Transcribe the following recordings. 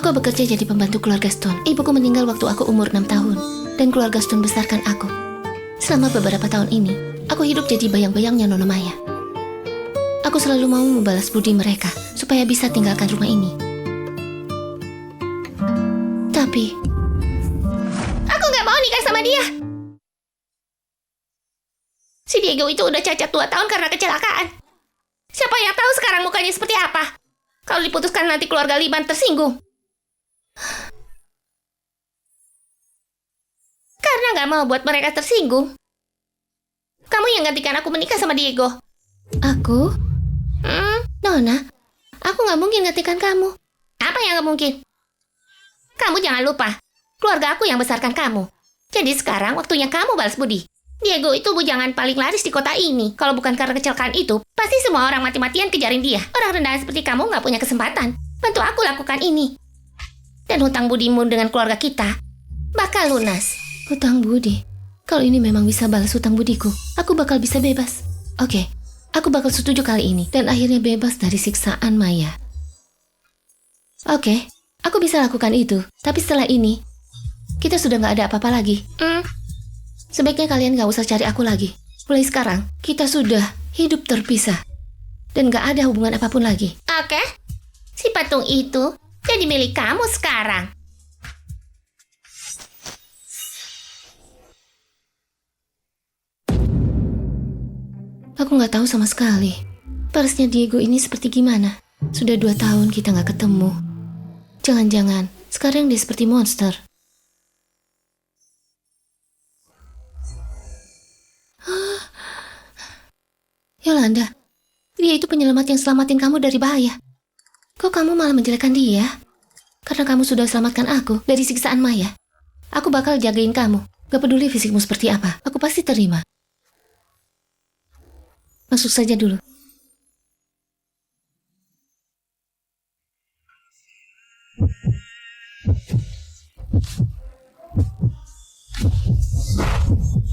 Aku bekerja jadi pembantu keluarga Stone. Ibuku meninggal waktu aku umur 6 tahun. Dan keluarga Stone besarkan aku. Selama beberapa tahun ini, aku hidup jadi bayang-bayangnya Nona Maya. Aku selalu mau membalas budi mereka supaya bisa tinggalkan rumah ini. Tapi aku gak mau nikah sama dia. Si Diego itu udah cacat 2 tahun karena kecelakaan. Siapa yang tahu sekarang mukanya seperti apa? Kalau diputuskan nanti keluarga Liban tersinggung. Karena gak mau buat mereka tersinggung. Kamu yang gantikan aku menikah sama Diego. Aku? Nona, aku gak mungkin gantikan kamu. Apa yang gak mungkin? Kamu jangan lupa, keluarga aku yang besarkan kamu. Jadi sekarang waktunya kamu balas budi. Diego itu bujangan paling laris di kota ini. Kalau bukan karena kecelakaan itu, pasti semua orang mati-matian kejarin dia. Orang rendahan seperti kamu gak punya kesempatan. Bantu aku lakukan ini. Dan hutang budimu dengan keluarga kita bakal lunas. Hutang budi? Kalau ini memang bisa balas hutang budiku, aku bakal bisa bebas. Oke, aku bakal setuju kali ini. Dan akhirnya bebas dari siksaan Maya. Oke, aku bisa lakukan itu. Tapi setelah ini, kita sudah gak ada apa-apa lagi. Sebaiknya kalian gak usah cari aku lagi. Mulai sekarang, kita sudah hidup terpisah. Dan gak ada hubungan apapun lagi. Oke, si patung itu jadi milik kamu sekarang. Aku gak tahu sama sekali parasnya Diego ini seperti gimana. Sudah 2 tahun kita gak ketemu. Jangan-jangan sekarang dia seperti monster. Yolanda, dia itu penyelamat yang selamatin kamu dari bahaya. Kok kamu malah menjelekkan dia? Karena kamu sudah selamatkan aku dari siksaan Maya. Aku bakal jagain kamu. Gak peduli fisikmu seperti apa, aku pasti terima. Masuk saja dulu.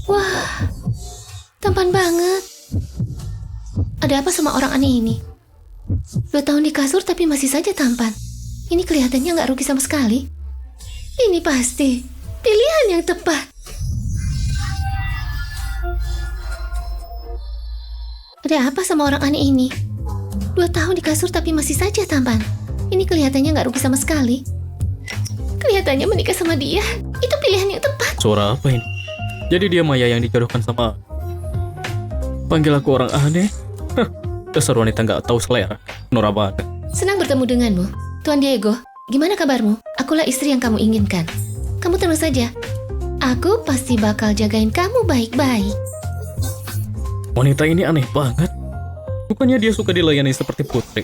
Wah, tampan banget. Ada apa sama orang aneh ini? 2 tahun di kasur tapi masih saja tampan. Ini kelihatannya nggak rugi sama sekali. Ini pasti pilihan yang tepat. Ada apa sama orang aneh ini? 2 tahun di kasur tapi masih saja tampan. Ini kelihatannya nggak rugi sama sekali. Kelihatannya menikah sama dia itu pilihan yang tepat. Suara apa ini? Jadi dia Maya yang dijodohkan sama... Panggil aku orang aneh? Hah, dasar wanita nggak tahu selera. Norak banget. Senang bertemu denganmu, Tuan Diego. Gimana kabarmu? Akulah istri yang kamu inginkan. Kamu tenang saja. Aku pasti bakal jagain kamu baik-baik. Wanita ini aneh banget. Bukannya dia suka dilayani seperti putri.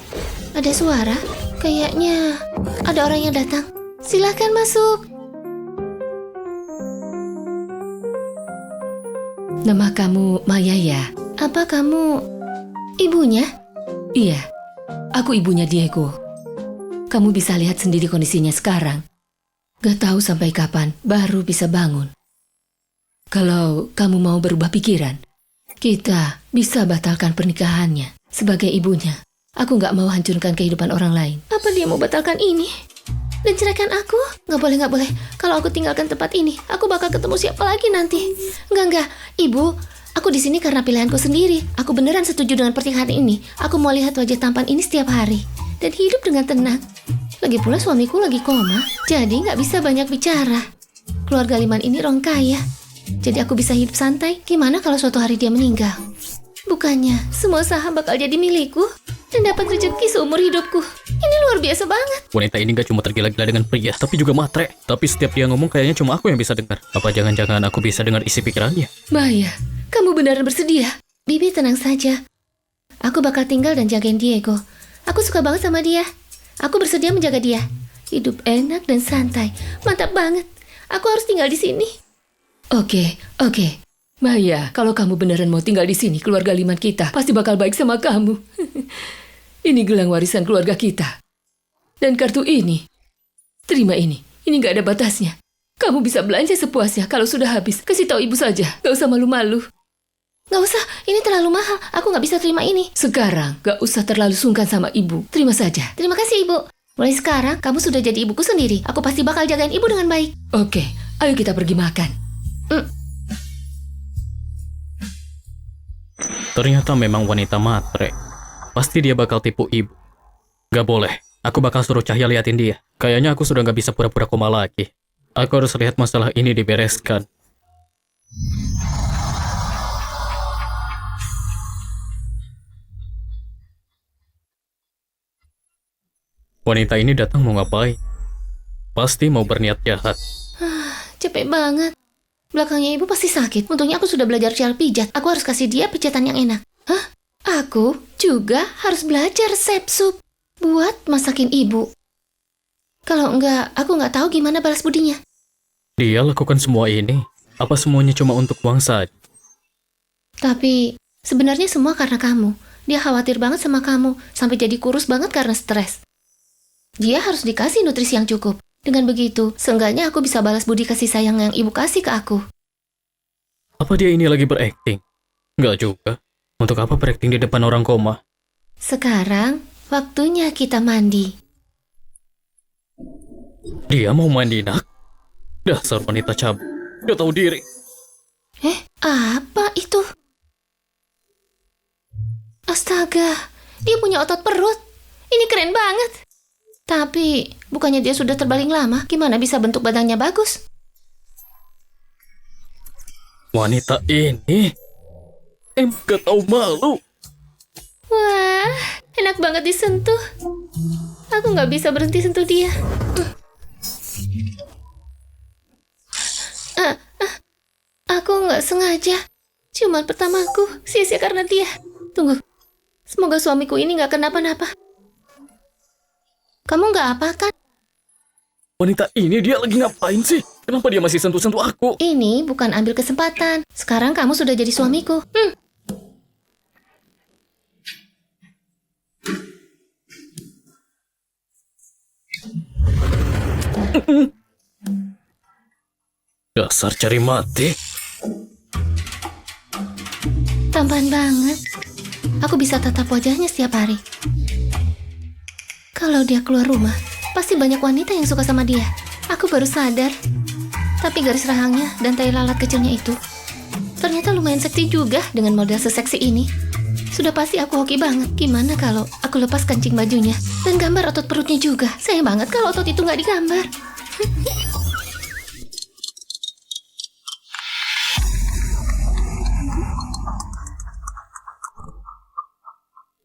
Ada suara. Kayaknya ada orang yang datang. Silahkan masuk. Nama kamu Maya ya? Apa kamu ibunya? Iya, aku ibunya Diego. Kamu bisa lihat sendiri kondisinya sekarang. Gak tahu sampai kapan baru bisa bangun. Kalau kamu mau berubah pikiran, kita bisa batalkan pernikahannya. Sebagai ibunya, aku gak mau hancurkan kehidupan orang lain. Apa dia mau batalkan ini? Dan ceraikan aku? Gak boleh. Kalau aku tinggalkan tempat ini, aku bakal ketemu siapa lagi nanti? Enggak. Ibu, aku di sini karena pilihanku sendiri. Aku beneran setuju dengan pernikahan ini. Aku mau lihat wajah tampan ini setiap hari. Dan hidup dengan tenang. Lagi pula suamiku lagi koma. Jadi gak bisa banyak bicara. Keluarga Liman ini orang kaya. Jadi aku bisa hidup santai. Gimana kalau suatu hari dia meninggal? Bukannya semua saham bakal jadi milikku dan dapat rezeki seumur hidupku. Ini luar biasa banget. Wanita ini gak cuma tergila-gila dengan pria, tapi juga matre. Tapi setiap dia ngomong kayaknya cuma aku yang bisa dengar. Apa jangan-jangan aku bisa dengar isi pikirannya? Maya, kamu beneran bersedia? Bibi tenang saja. Aku bakal tinggal dan jagain Diego. Aku suka banget sama dia. Aku bersedia menjaga dia. Hidup enak dan santai. Mantap banget. Aku harus tinggal di sini. Oke. Maya, kalau kamu beneran mau tinggal di sini, keluarga Liman kita pasti bakal baik sama kamu. Ini gelang warisan keluarga kita. Dan kartu ini. Terima ini. Ini gak ada batasnya. Kamu bisa belanja sepuasnya. Kalau sudah habis, kasih tahu ibu saja. Gak usah malu-malu. Gak usah, ini terlalu mahal. Aku gak bisa terima ini. Sekarang, gak usah terlalu sungkan sama ibu. Terima saja. Terima kasih, Ibu. Mulai sekarang, kamu sudah jadi ibuku sendiri. Aku pasti bakal jagain ibu dengan baik. Oke, ayo kita pergi makan. Ternyata memang wanita matre. Pasti dia bakal tipu ibu. Gak boleh. Aku bakal suruh Cahya liatin dia. Kayaknya aku sudah gak bisa pura-pura koma lagi. Aku harus lihat masalah ini dibereskan. Wanita ini datang mau ngapain? Pasti mau berniat jahat. Capek banget. Belakangnya ibu pasti sakit. Untungnya aku sudah belajar cara pijat. Aku harus kasih dia pijatan yang enak. Hah? Aku juga harus belajar resep sup buat masakin ibu. Kalau enggak, aku nggak tahu gimana balas budinya. Dia lakukan semua ini. Apa semuanya cuma untuk uang saja? Tapi sebenarnya semua karena kamu. Dia khawatir banget sama kamu, sampai jadi kurus banget karena stres. Dia harus dikasih nutrisi yang cukup. Dengan begitu, seenggaknya aku bisa balas budi kasih sayang yang ibu kasih ke aku. Apa dia ini lagi berakting? Nggak juga. Untuk apa berakting di depan orang koma? Sekarang, waktunya kita mandi. Dia mau mandi, nak? Dasar wanita cabul. Nggak tahu diri. Apa itu? Astaga, dia punya otot perut. Ini keren banget. Tapi, bukannya dia sudah terbaling lama, gimana bisa bentuk badannya bagus? Wanita ini gak tahu malu. Wah, enak banget disentuh. Aku nggak bisa berhenti sentuh dia. Aku nggak sengaja. Cuman pertamaku, sia-sia karena dia. Tunggu, semoga suamiku ini nggak kenapa-napa. Kamu nggak apa kan? Wanita ini dia lagi ngapain sih? Kenapa dia masih sentuh-sentuh aku? Ini bukan ambil kesempatan. Sekarang kamu sudah jadi suamiku. Dasar cari mati. Tampan banget. Aku bisa tatap wajahnya setiap hari. Kalau dia keluar rumah, pasti banyak wanita yang suka sama dia. Aku baru sadar. Tapi garis rahangnya dan tai lalat kecilnya itu ternyata lumayan seksi juga dengan model seseksi ini. Sudah pasti aku hoki banget. Gimana kalau aku lepas kancing bajunya dan gambar otot perutnya juga? Sayang banget kalau otot itu nggak digambar.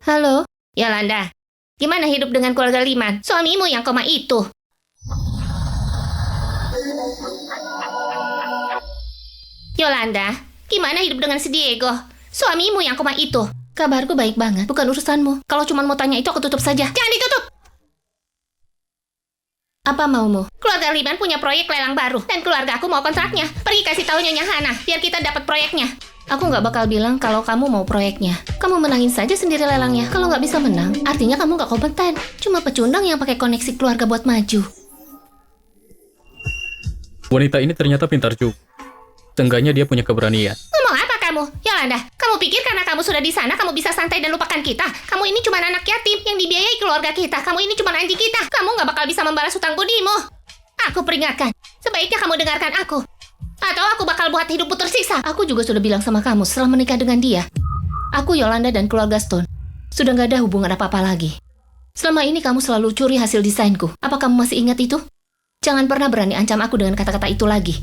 Halo, Yolanda. Gimana hidup dengan keluarga Liman? Suamimu yang koma itu. Yolanda, gimana hidup dengan si Diego? Suamimu yang koma itu. Kabarku baik banget, bukan urusanmu. Kalau cuma mau tanya itu aku tutup saja. Jangan ditutup! Apa maumu? Keluarga Liman punya proyek lelang baru. Dan keluarga aku mau kontraknya. Pergi kasih tahu Nyonya Hana, biar kita dapat proyeknya. Aku nggak bakal bilang kalau kamu mau proyeknya. Kamu menangin saja sendiri lelangnya. Kalau nggak bisa menang, artinya kamu nggak kompeten. Cuma pecundang yang pakai koneksi keluarga buat maju. Wanita ini ternyata pintar juga. Seenggaknya dia punya keberanian. Ngomong apa kamu? Yolanda, kamu pikir karena kamu sudah di sana, kamu bisa santai dan lupakan kita? Kamu ini cuma anak yatim yang dibiayai keluarga kita. Kamu ini cuma anjing kita. Kamu nggak bakal bisa membalas hutang budimu. Aku peringatkan, sebaiknya kamu dengarkan aku. Atau aku bakal buat hidupmu tersiksa. Aku juga sudah bilang sama kamu setelah menikah dengan dia. Aku, Yolanda, dan keluarga Stone sudah nggak ada hubungan apa-apa lagi. Selama ini kamu selalu curi hasil desainku. Apa kamu masih ingat itu? Jangan pernah berani ancam aku dengan kata-kata itu lagi.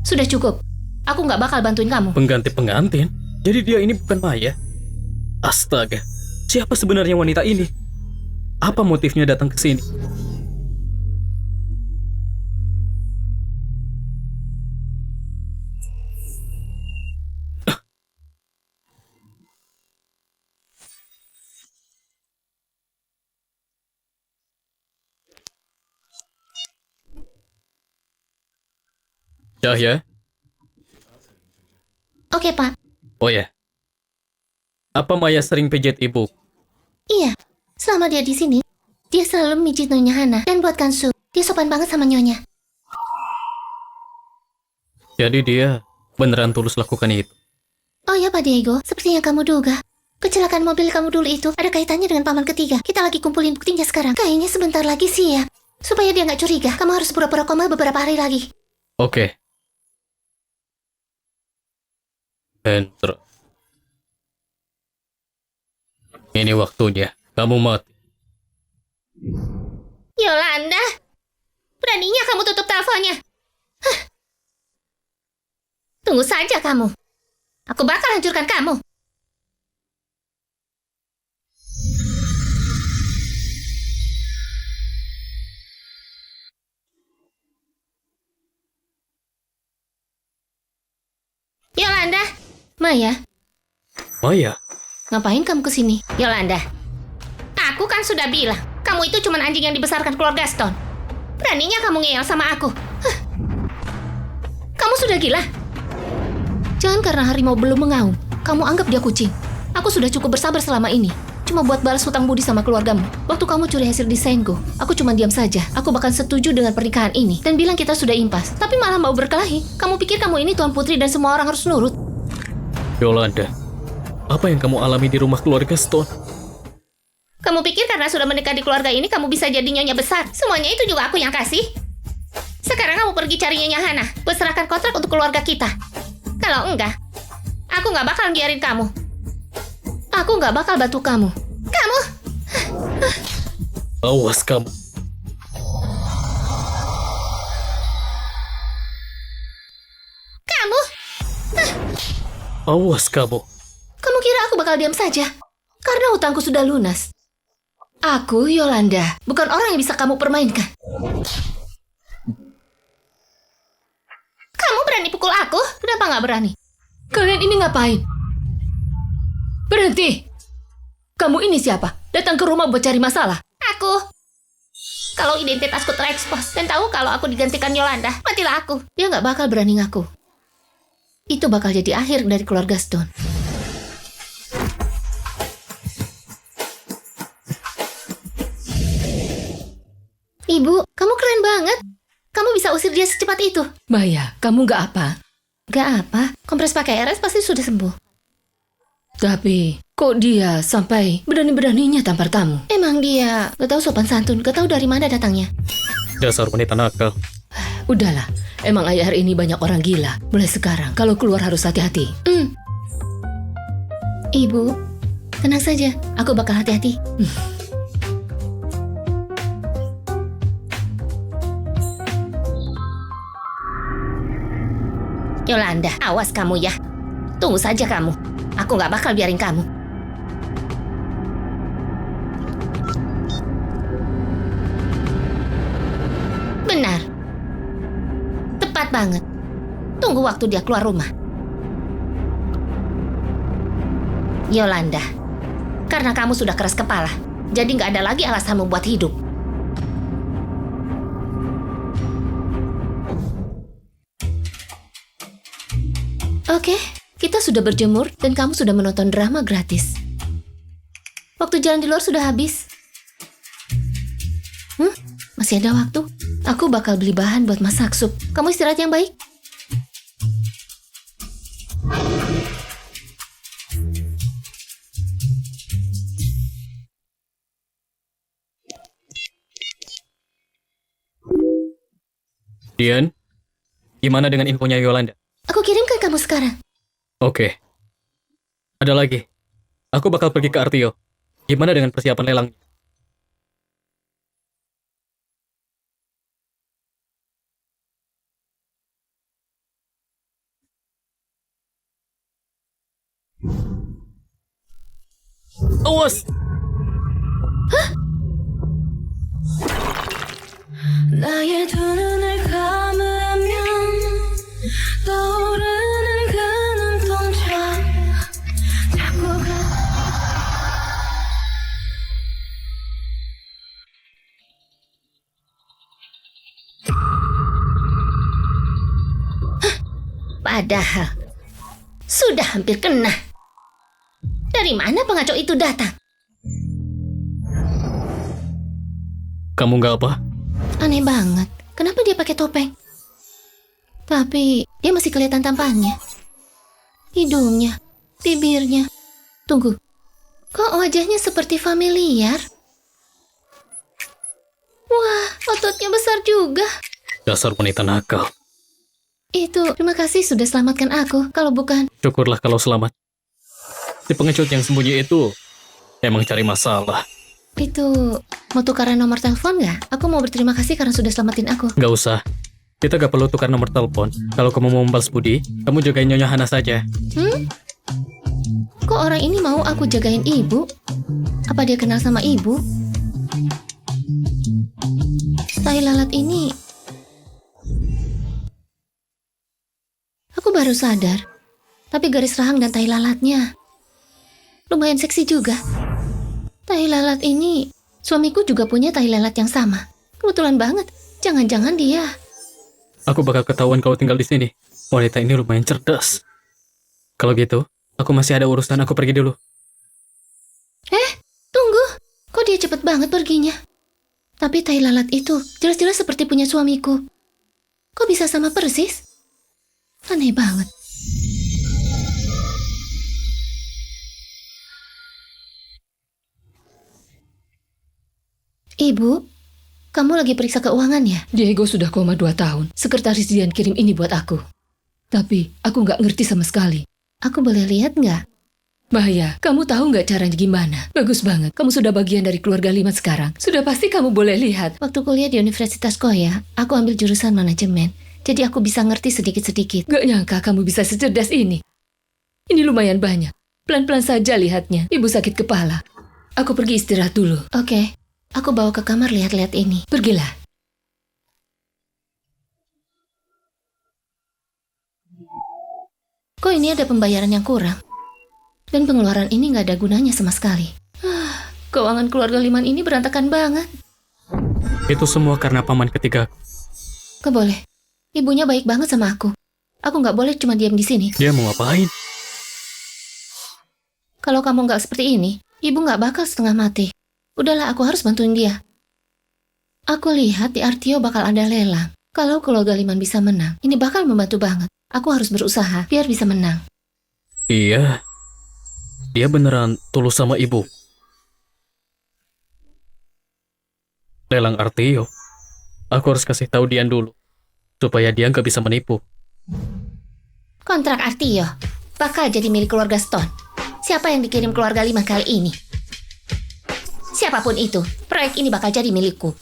Sudah cukup. Aku nggak bakal bantuin kamu. Pengganti pengantin? Jadi dia ini bukan Maya? Astaga, siapa sebenarnya wanita ini? Apa motifnya datang ke sini? Cahya? Oke, Pak. Oh ya. Apa Maya sering pijit ibu? Iya. Selama dia di sini, dia selalu mijit Nyonya Hana dan buatkan sup. Dia sopan banget sama Nyonya. Jadi dia beneran tulus lakukan itu? Oh ya, Pak Diego. Seperti yang kamu duga. Kecelakaan mobil kamu dulu itu ada kaitannya dengan paman ketiga. Kita lagi kumpulin buktinya sekarang. Kayaknya sebentar lagi siap. Supaya dia nggak curiga, kamu harus pura-pura koma beberapa hari lagi. Oke. Enter. Ini waktunya. Kamu mati. Yolanda, beraninya kamu tutup teleponnya. Hah. Tunggu saja kamu. Aku bakal hancurkan kamu. Yolanda. Maya, Maya, Ngapain kamu kesini? Yolanda, aku kan sudah bilang, kamu itu cuma anjing yang dibesarkan keluarga Stone. Beraninya kamu ngeyel sama aku. Hah. Kamu sudah gila? jangan karena harimau belum mengaum, kamu anggap dia kucing. Aku sudah cukup bersabar selama ini. Cuma buat balas hutang budi sama keluargamu. Waktu kamu curi hasil desainku, aku cuma diam saja. Aku bahkan setuju dengan pernikahan ini dan bilang kita sudah impas. Tapi malah mau berkelahi. Kamu pikir kamu ini tuan putri dan semua orang harus nurut? Yolanda, apa yang kamu alami di rumah keluarga Stone? Kamu pikir karena sudah menikah di keluarga ini, kamu bisa jadi nyonya besar? Semuanya itu juga aku yang kasih. Sekarang kamu pergi cari nyonya Hana, buat serahkan kontrak untuk keluarga kita. Kalau enggak, aku nggak bakal biarin kamu. Aku nggak bakal bantu kamu. Kamu! Awas kamu. Kamu! Awas kamu. Kamu kira aku bakal diam saja? Karena hutangku sudah lunas. Aku, Yolanda, bukan orang yang bisa kamu permainkan. Kamu berani pukul aku? Kenapa nggak berani? Kalian ini ngapain? Berhenti! Kamu ini siapa? Datang ke rumah buat cari masalah? Aku. Kalau identitasku terekspos dan tahu kalau aku digantikan Yolanda, matilah aku. Dia nggak bakal berani ngaku. Itu bakal jadi akhir dari keluarga Stone. Ibu, kamu keren banget. Kamu bisa usir dia secepat itu. Maya, kamu nggak apa. Gak apa, kompres pakai RS pasti sudah sembuh. Tapi, kok dia sampai berani-beraninya tampar tamu? Emang dia gak tahu sopan santun, gak tahu dari mana datangnya. Dasar wanita nakal. Udahlah, emang ayah hari ini banyak orang gila. Mulai sekarang, kalau keluar harus hati-hati. Ibu, tenang saja, aku bakal hati-hati. Yolanda, awas kamu ya. Tunggu saja kamu. Aku gak bakal biarin kamu. Benar. Tepat banget. Tunggu waktu dia keluar rumah. Yolanda, karena kamu sudah keras kepala, jadi gak ada lagi alasanmu buat hidup. Oke, kita sudah berjemur dan kamu sudah menonton drama gratis. Waktu jalan di luar sudah habis. Masih ada waktu. Aku bakal beli bahan buat masak sup. Kamu istirahat yang baik. Dian, gimana dengan infonya Yolanda? Aku kirimkan kamu sekarang. Oke. Ada lagi. Aku bakal pergi ke Artio. Gimana dengan persiapan lelang? Awas! 나의 두 눈을 감으면 떠오르는 그 눈동자 자꾸 Padahal sudah hampir kena. Dari mana pengacau itu datang? Kamu nggak apa? Aneh banget. Kenapa dia pakai topeng? Tapi dia masih kelihatan tampannya. Hidungnya, bibirnya. Tunggu, Kok wajahnya seperti familiar? Wah, ototnya besar juga. Dasar wanita nakal. Itu, terima kasih sudah selamatkan aku. Kalau bukan, Syukurlah kalau selamat. Si pengecut yang sembunyi itu emang cari masalah. itu mau tukaran nomor telepon nggak? Aku mau berterima kasih karena sudah selamatin aku. Gak usah. Kita gak perlu tukar nomor telepon. Kalau kamu mau membalas budi, kamu jagain Nyonya Hana saja. Kok orang ini mau aku jagain ibu? Apa dia kenal sama ibu? Tai lalat ini... Aku baru sadar. Tapi garis rahang dan tai lalatnya lumayan seksi juga. Tai lalat ini... Suamiku juga punya tai lalat yang sama. Kebetulan banget. Jangan-jangan dia... Aku bakal ketahuan kalau tinggal di sini. Wanita ini lumayan cerdas. Kalau gitu, aku masih ada urusan, aku pergi dulu. Tunggu. Kok dia cepet banget perginya? Tapi tai lalat itu jelas-jelas seperti punya suamiku. Kok bisa sama persis? Aneh banget. Ibu, kamu lagi periksa keuangan ya? Diego sudah koma 2 tahun. Sekretaris Dian kirim ini buat aku. Tapi aku nggak ngerti sama sekali. Aku boleh lihat nggak? Maya, kamu tahu nggak caranya gimana? Bagus banget. Kamu sudah bagian dari keluarga Liman sekarang. Sudah pasti kamu boleh lihat. Waktu kuliah di Universitas Koya, aku ambil jurusan manajemen. Jadi aku bisa ngerti sedikit-sedikit. Gak nyangka kamu bisa secerdas ini. Ini lumayan banyak. Pelan-pelan saja lihatnya. Ibu sakit kepala. Aku pergi istirahat dulu. Oke, aku bawa ke kamar lihat-lihat ini. Pergilah. Kok ini ada pembayaran yang kurang? Dan pengeluaran ini nggak ada gunanya sama sekali. Keuangan keluarga Liman ini berantakan banget. Itu semua karena paman ketiga. Gak boleh. Ibunya baik banget sama aku. Aku nggak boleh cuma diam di sini. Dia mau ngapain? Kalau kamu nggak seperti ini, ibu nggak bakal setengah mati. Udahlah, aku harus bantuin dia. Aku lihat di Artio bakal ada lelang. Kalau keluarga Liman bisa menang, ini bakal membantu banget. Aku harus berusaha biar bisa menang. Iya. Dia beneran tulus sama ibu. Lelang Artio. Aku harus kasih tahu Dian dulu. Supaya dia nggak bisa menipu. Kontrak Artio bakal jadi milik keluarga Stone. Siapa yang dikirim keluarga Liman kali ini? Siapapun itu, proyek ini bakal jadi milikku.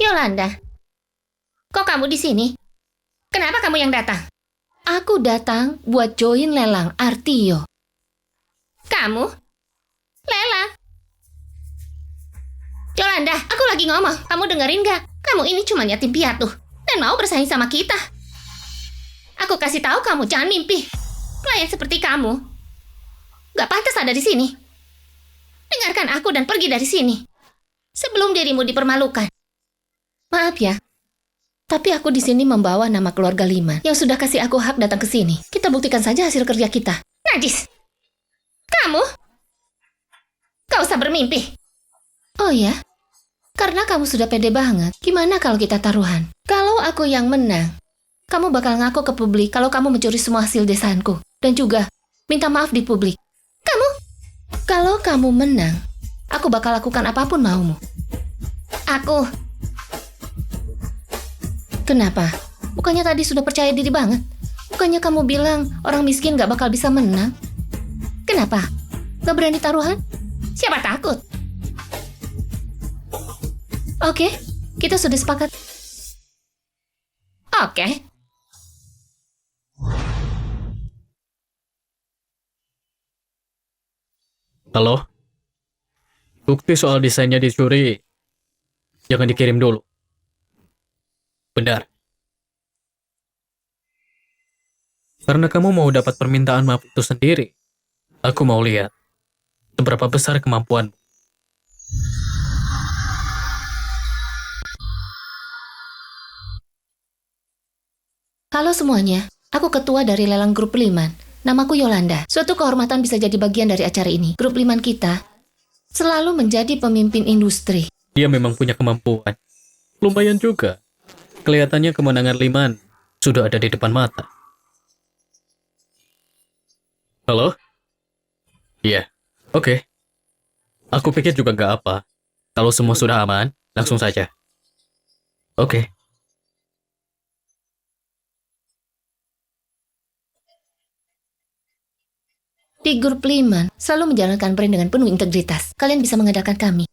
Yolanda, kok kamu di sini? Kenapa kamu yang datang? Aku datang buat join lelang Artio. Kamu? Lelang? Yolanda, aku lagi ngomong. Kamu dengerin gak? Kamu ini cuma yatim piatu dan mau bersaing sama kita. Aku kasih tahu kamu, jangan mimpi. Klien seperti kamu gak pantas ada di sini. Dengarkan aku dan pergi dari sini sebelum dirimu dipermalukan. Maaf ya, tapi aku di sini membawa nama keluarga Liman yang sudah kasih aku hak datang ke sini. Kita buktikan saja hasil kerja kita. Najis! Kamu? Gak usah bermimpi. Oh ya? Karena kamu sudah pede banget, gimana kalau kita taruhan? Kalau aku yang menang, kamu bakal ngaku ke publik kalau kamu mencuri semua hasil desainku. Dan juga minta maaf di publik. Kamu? Kalau kamu menang, aku bakal lakukan apapun maumu. Aku... Kenapa? Bukannya tadi sudah percaya diri banget? Bukannya kamu bilang orang miskin gak bakal bisa menang? Kenapa? Gak berani taruhan? Siapa takut? Oke, kita sudah sepakat. Oke. Halo? Bukti soal desainnya dicuri. Jangan dikirim dulu. Benar. Karena kamu mau dapat permintaan maaf itu sendiri, aku mau lihat seberapa besar kemampuanmu. Halo semuanya, aku ketua dari lelang grup Liman. Namaku Yolanda. Suatu kehormatan bisa jadi bagian dari acara ini. Grup Liman kita Selalu menjadi pemimpin industri. Dia memang punya kemampuan. Lumayan juga. Kelihatannya kemenangan Liman sudah ada di depan mata. Halo? Iya, oke. Aku pikir juga nggak apa. Kalau semua sudah aman, langsung saja. Oke. Di grup Liman, selalu menjalankan brand dengan penuh integritas. Kalian bisa mengandalkan kami.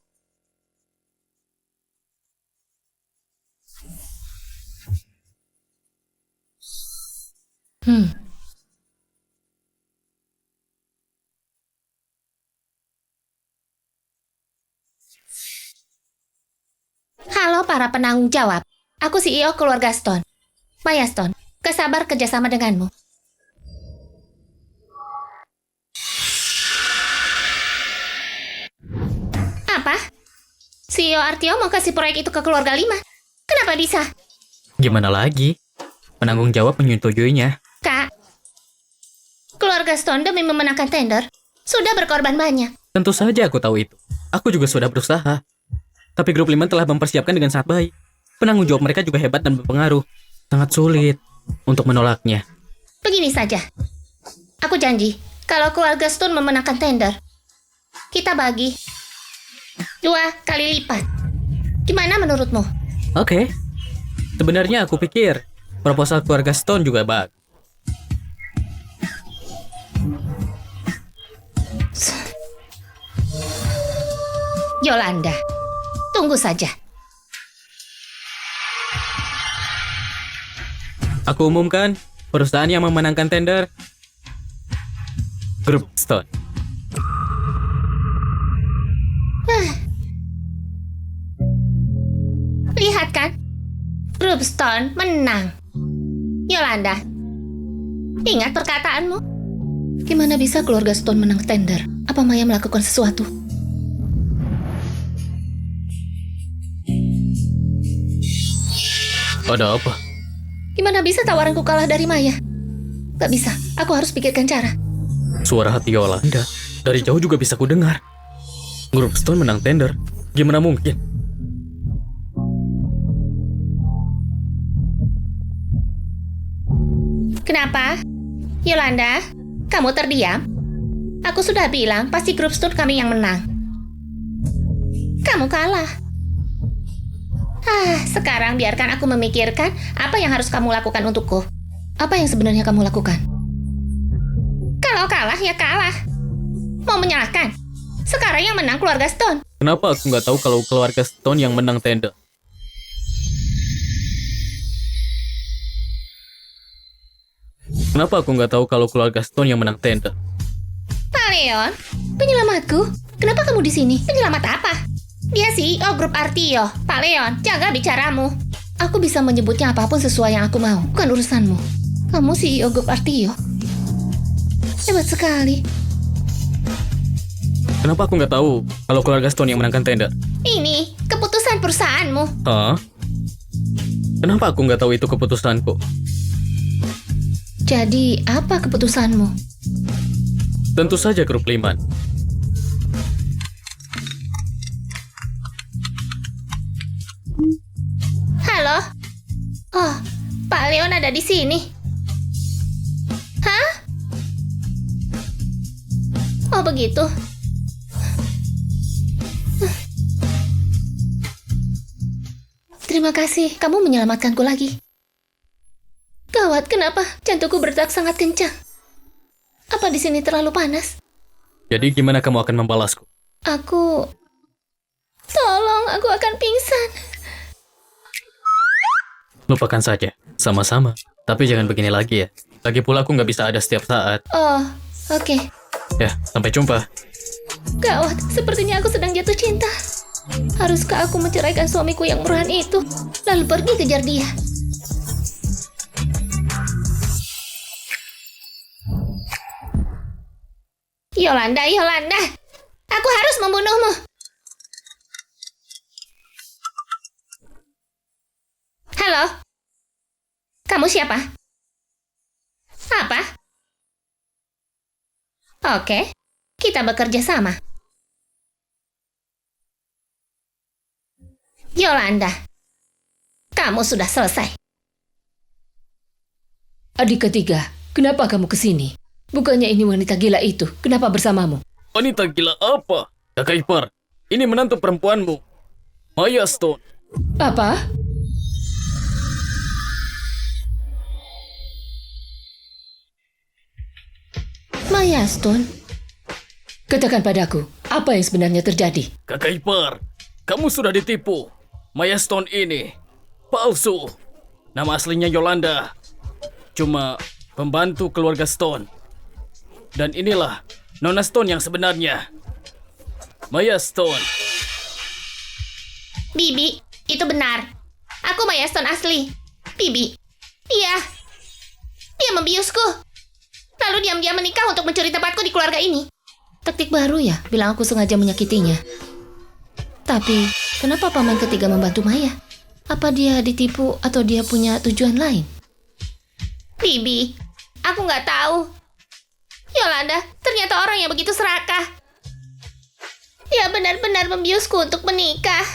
Halo para penanggung jawab. Aku CEO keluarga Stone. Maya Stone, kesabar kerjasama denganmu. Apa? CEO Artio mau kasih proyek itu ke keluarga Lima? Kenapa bisa? Gimana lagi? Penanggung jawab menyetujuinya. Kak, keluarga Stone demi memenangkan tender sudah berkorban banyak. Tentu saja aku tahu itu. Aku juga sudah berusaha. Tapi grup Liman telah mempersiapkan dengan sangat baik. Penanggung jawab mereka juga hebat dan berpengaruh. Sangat sulit untuk menolaknya. Begini saja. Aku janji, kalau keluarga Stone memenangkan tender, kita bagi 2 kali lipat. Gimana menurutmu? Oke. Sebenarnya aku pikir proposal keluarga Stone juga bagus. Yolanda, tunggu saja. Aku umumkan perusahaan yang memenangkan tender Grup Stone. Lihat kan? Grup Stone menang. Yolanda, ingat perkataanmu. Gimana bisa keluarga Stone menang tender? Apa Maya melakukan sesuatu? Ada apa? Gimana bisa tawaranku kalah dari Maya? Gak bisa, aku harus pikirkan cara. Suara hati Yolanda dari jauh juga bisa kudengar. Grup Stone menang tender. Gimana mungkin? Kenapa? Yolanda, kamu terdiam? Aku sudah bilang pasti grup Stone kami yang menang. Kamu kalah. Sekarang biarkan aku memikirkan apa yang harus kamu lakukan untukku. Apa yang sebenarnya kamu lakukan? Kalau kalah ya kalah. Mau menyalahkan? Sekarang yang menang keluarga Stone. Kenapa aku nggak tahu kalau keluarga Stone yang menang tender? Kenapa aku nggak tahu kalau keluarga Stone yang menang tender? Pak Leon, Penyelamatku? Kenapa kamu di sini? penyelamat apa? Dia CEO grup Artio. Pak Leon, jaga bicaramu. Aku bisa menyebutnya apapun sesuai yang aku mau. Bukan urusanmu. Kamu CEO grup Artio. Hebat sekali. Kenapa aku nggak tahu kalau keluarga Stone yang menangkan tender? Ini keputusan perusahaanmu. Hah? Kenapa aku nggak tahu itu keputusanku? Jadi, apa keputusanmu? Tentu saja grup Liman. Halo? Oh, Pak Leon ada di sini. Hah? Oh, begitu. Terima kasih, kamu menyelamatkanku lagi. Gawat, kenapa? Jantungku berdetak sangat kencang. Apa di sini terlalu panas? Jadi gimana kamu akan membalasku? Tolong, aku akan pingsan. Lupakan saja. Sama-sama. Tapi jangan begini lagi ya. Lagi pula aku nggak bisa ada setiap saat. Oh, oke. Ya, sampai jumpa. Gawat, sepertinya aku sedang jatuh cinta. Haruskah aku menceraikan suamiku yang murahan itu, lalu pergi kejar dia? Yolanda, Yolanda. Aku harus membunuhmu. Halo? Kamu siapa? Apa? Oke, kita bekerja sama. Yolanda, kamu sudah selesai. Adik ketiga, kenapa kamu kesini? Bukannya ini wanita gila itu, kenapa bersamamu? Wanita gila apa? Kakak ipar, ini menantu perempuanmu, Maya Stone. Apa? Maya Stone? Katakan padaku, apa yang sebenarnya terjadi? Kakak ipar, kamu sudah ditipu. Maya Stone ini palsu. Nama aslinya Yolanda. Cuma pembantu keluarga Stone. Dan inilah Nona Stone yang sebenarnya. Maya Stone. Bibi, itu benar. Aku Maya Stone asli. Bibi, dia membiusku. Lalu diam-diam menikah untuk mencuri tempatku di keluarga ini. Taktik baru ya, bilang aku sengaja menyakitinya. Tapi, kenapa paman ketiga membantu Maya? Apa dia ditipu atau dia punya tujuan lain? Bibi, aku nggak tahu. Yolanda, ternyata orang yang begitu serakah. Dia benar-benar membiusku untuk menikah.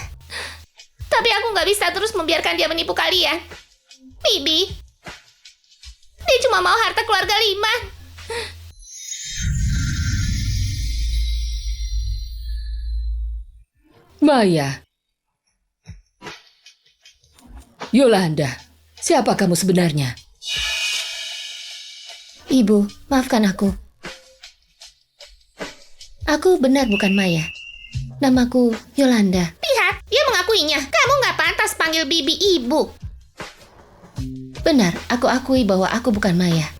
Tapi aku nggak bisa terus membiarkan dia menipu kalian. Bibi, dia cuma mau harta keluarga Liman. Maya. Yolanda, siapa kamu sebenarnya? Ibu, maafkan aku. Aku benar bukan Maya. Namaku Yolanda. Lihat, dia mengakuinya. Kamu nggak pantas panggil Bibi ibu. Benar, aku akui bahwa aku bukan Maya.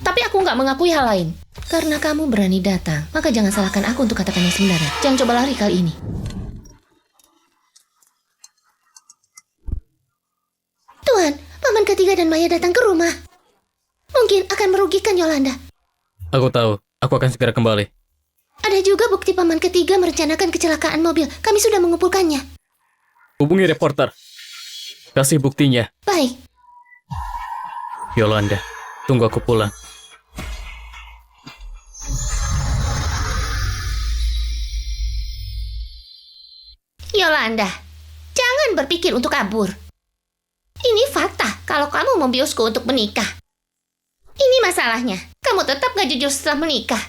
Tapi aku nggak mengakui hal lain. Karena kamu berani datang, maka jangan salahkan aku untuk katakan yang sebenarnya. Jangan coba lari kali ini. Tuhan, paman ketiga dan Maya datang ke rumah. Mungkin akan merugikan Yolanda. Aku tahu, aku akan segera kembali. Ada juga bukti paman ketiga merencanakan kecelakaan mobil. Kami sudah mengumpulkannya. Hubungi reporter. Kasih buktinya. Baik. Yolanda, tunggu aku pulang. Yolanda, jangan berpikir untuk kabur. Ini fakta kalau kamu membiusku untuk menikah. Ini masalahnya, kamu tetap gak jujur setelah menikah.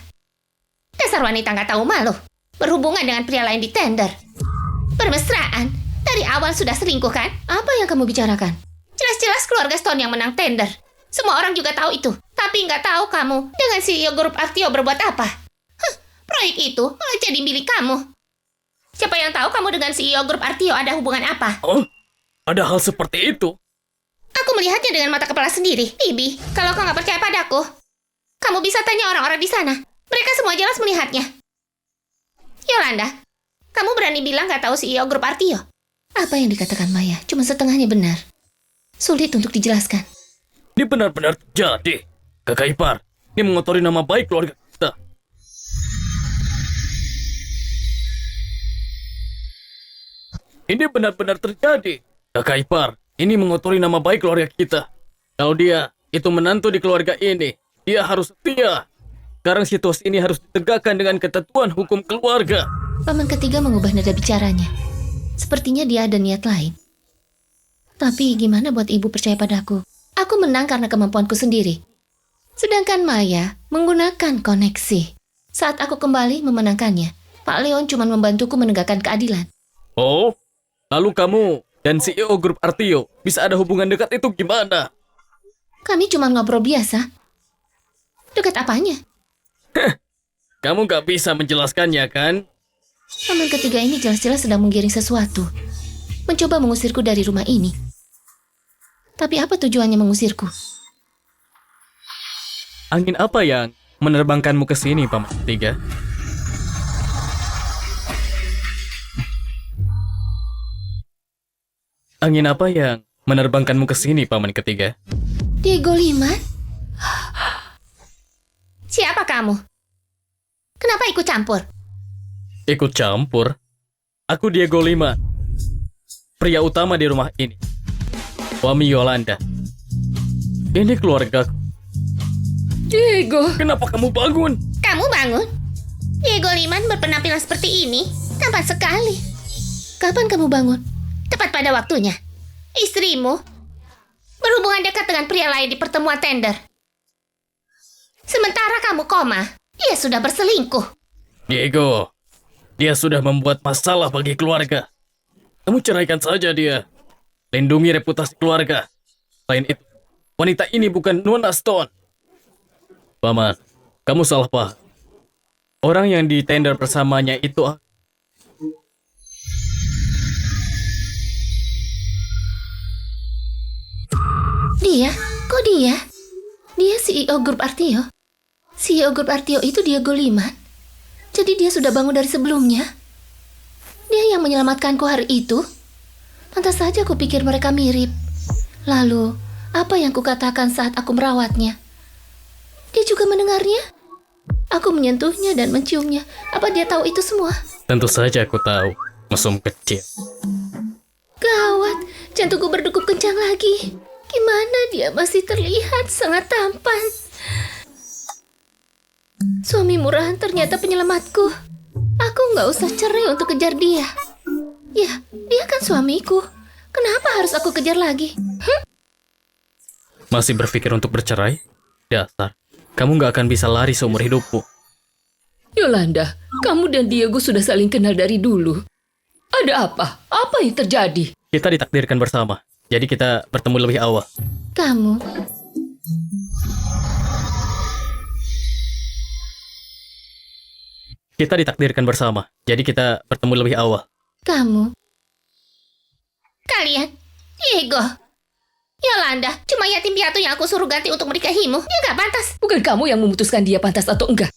Dasar wanita gak tahu malu, berhubungan dengan pria lain di tender. Bermesraan, dari awal sudah selingkuh kan? Apa yang kamu bicarakan? Jelas-jelas keluarga Stone yang menang tender. Semua orang juga tahu itu. Tapi nggak tahu kamu dengan CEO grup Artio berbuat apa. Proyek itu malah jadi milik kamu. Siapa yang tahu kamu dengan CEO grup Artio ada hubungan apa? Oh, ada hal seperti itu? Aku melihatnya dengan mata kepala sendiri. Bibi, kalau kau nggak percaya padaku, kamu bisa tanya orang-orang di sana. Mereka semua jelas melihatnya. Yolanda, kamu berani bilang nggak tahu CEO grup Artio? Apa yang dikatakan Maya cuma setengahnya benar. Sulit untuk dijelaskan. Ini benar-benar terjadi. Kakak ipar, ini mengotori nama baik keluarga kita. Ini benar-benar terjadi. Kakak ipar, ini mengotori nama baik keluarga kita. Kalau dia itu menantu di keluarga ini, dia harus setia. Sekarang situasi ini harus ditegakkan dengan ketentuan hukum keluarga. Paman ketiga mengubah nada bicaranya. Sepertinya dia ada niat lain. Tapi gimana buat ibu percaya padaku? Aku menang karena kemampuanku sendiri. Sedangkan Maya menggunakan koneksi. Saat aku kembali memenangkannya, Pak Leon cuma membantuku menegakkan keadilan. Oh, lalu kamu dan CEO grup Artio bisa ada hubungan dekat itu gimana? Kami cuma ngobrol biasa. Dekat apanya? Kamu gak bisa menjelaskannya kan? Paman ketiga ini jelas-jelas sedang menggiring sesuatu. Mencoba mengusirku dari rumah ini. Tapi apa tujuannya mengusirku? Angin apa yang menerbangkanmu ke sini, Paman Ketiga? Angin apa yang menerbangkanmu ke sini, Paman Ketiga? Diego Liman? Siapa kamu? Kenapa ikut campur? Ikut campur? Aku Diego Liman, pria utama di rumah ini. Suami Yolanda. Ini keluarga. Diego! Kenapa kamu bangun? Kamu bangun? Diego Liman berpenampilan seperti ini? Tampan sekali. Kapan kamu bangun? Tepat pada waktunya. Istrimu berhubungan dekat dengan pria lain di pertemuan tender. Sementara kamu koma, ia sudah berselingkuh. Diego, dia sudah membuat masalah bagi keluarga. Kamu ceraikan saja dia. Lindungi reputasi keluarga. Selain itu, wanita ini bukan Nona Stone. Paman, kamu salah paham. Orang yang di tender bersamanya itu Dia? Kok dia? Dia CEO Grup Artio. CEO Grup Artio itu Diego Liman. Jadi dia sudah bangun dari sebelumnya. Dia yang menyelamatkanku hari itu. Pantas saja aku pikir mereka mirip. Lalu, apa yang kukatakan saat aku merawatnya? Dia juga mendengarnya. Aku menyentuhnya dan menciumnya. Apa dia tahu itu semua? tentu saja aku tahu. Mesum kecil. Gawat, jantungku berdegup kencang lagi. Gimana dia masih terlihat sangat tampan. Suami murahan ternyata penyelamatku. Aku nggak usah cerai untuk kejar dia. Ya, dia kan suamiku. Kenapa harus aku kejar lagi? Masih berpikir untuk bercerai? Dasar, kamu nggak akan bisa lari seumur hidupmu. Yolanda, kamu dan Diego sudah saling kenal dari dulu. Ada apa? Apa yang terjadi? Kita ditakdirkan bersama, jadi kita bertemu lebih awal. Kamu Kita ditakdirkan bersama, jadi kita bertemu lebih awal. Kamu Kalian, Diego, Yolanda, cuma yatim piatu yang aku suruh ganti untuk menikahimu. Dia nggak pantas. Bukan kamu yang memutuskan dia pantas atau enggak.